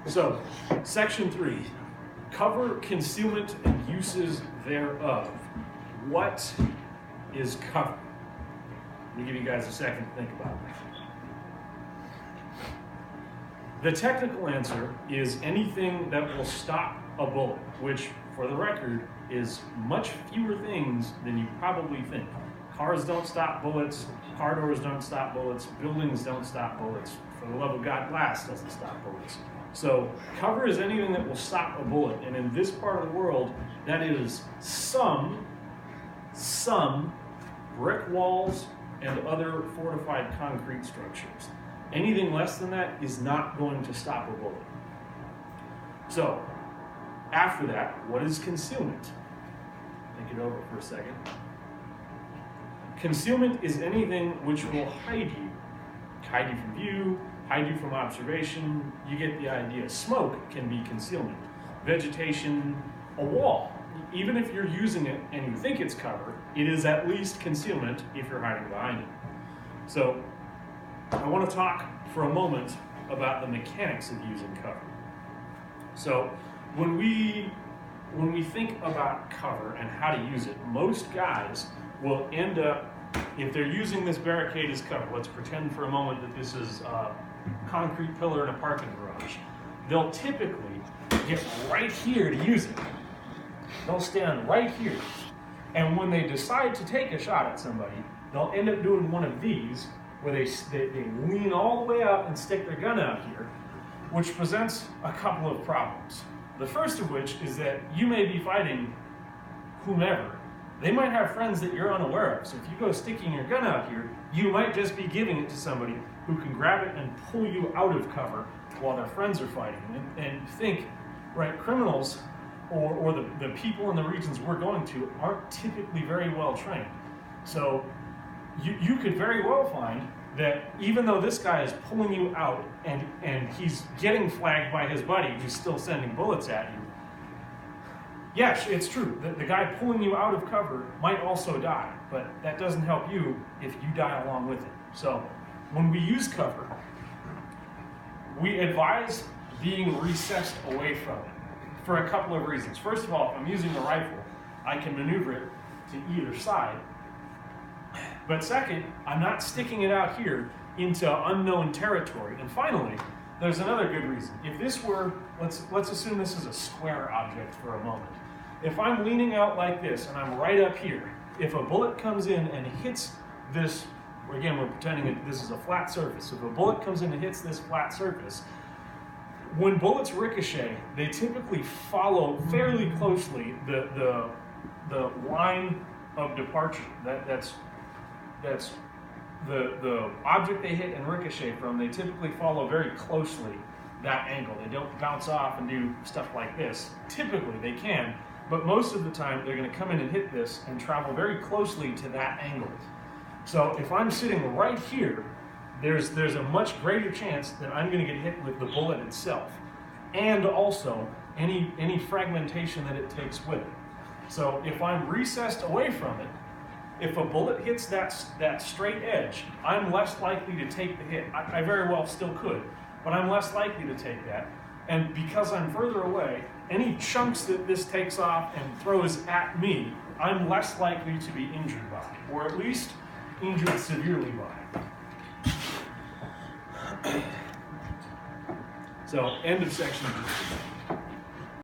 So, section 3, cover, concealment, and uses thereof. What is cover? Let me give you guys a second to think about that. The technical answer is anything that will stop a bullet, which, for the record, is much fewer things than you probably think. Cars don't stop bullets, car doors don't stop bullets, buildings don't stop bullets. For the love of God, glass doesn't stop bullets. So cover is anything that will stop a bullet, and in this part of the world, that is some brick walls and other fortified concrete structures. Anything less than that is not going to stop a bullet. So, after that, what is concealment? Think it over for a second. Concealment is anything which will hide you from view, hide you from observation. You get the idea. Smoke can be concealment. Vegetation, a wall. Even if you're using it and you think it's cover, it is at least concealment if you're hiding behind it. So, I want to talk for a moment about the mechanics of using cover. So, when we think about cover and how to use it, most guys will end up, if they're using this barricade as cover, let's pretend for a moment that this is a concrete pillar in a parking garage. They'll typically get right here to use it. They'll stand right here. And when they decide to take a shot at somebody, they'll end up doing one of these, where they lean all the way up and stick their gun out here, which presents a couple of problems. The first of which is that you may be fighting whomever. They might have friends that you're unaware of. So if you go sticking your gun out here, you might just be giving it to somebody who can grab it and pull you out of cover while their friends are fighting. And think, right, criminals or the people in the regions we're going to aren't typically very well trained. So you could very well find that even though this guy is pulling you out and he's getting flagged by his buddy who's still sending bullets at you, yes, it's true. The guy pulling you out of cover might also die, but that doesn't help you if you die along with it. So when we use cover, we advise being recessed away from it for a couple of reasons. First of all, if I'm using a rifle, I can maneuver it to either side. But second, I'm not sticking it out here into unknown territory. And finally, there's another good reason. If this were, let's assume this is a square object for a moment. If I'm leaning out like this and I'm right up here, if a bullet comes in and hits this, again, we're pretending that this is a flat surface. If a bullet comes in and hits this flat surface, when bullets ricochet, they typically follow fairly closely the line of departure. That's the object they hit and ricochet from. They typically follow very closely that angle. They don't bounce off and do stuff like this. Typically they can, but most of the time they're going to come in and hit this and travel very closely to that angle. So if I'm sitting right here, there's a much greater chance that I'm going to get hit with the bullet itself, and also any fragmentation that it takes with it. So if I'm recessed away from it, if a bullet hits that straight edge, I'm less likely to take the hit. I very well still could, but I'm less likely to take that. And because I'm further away, any chunks that this takes off and throws at me, I'm less likely to be injured by, or at least injured severely by. So, end of section 2.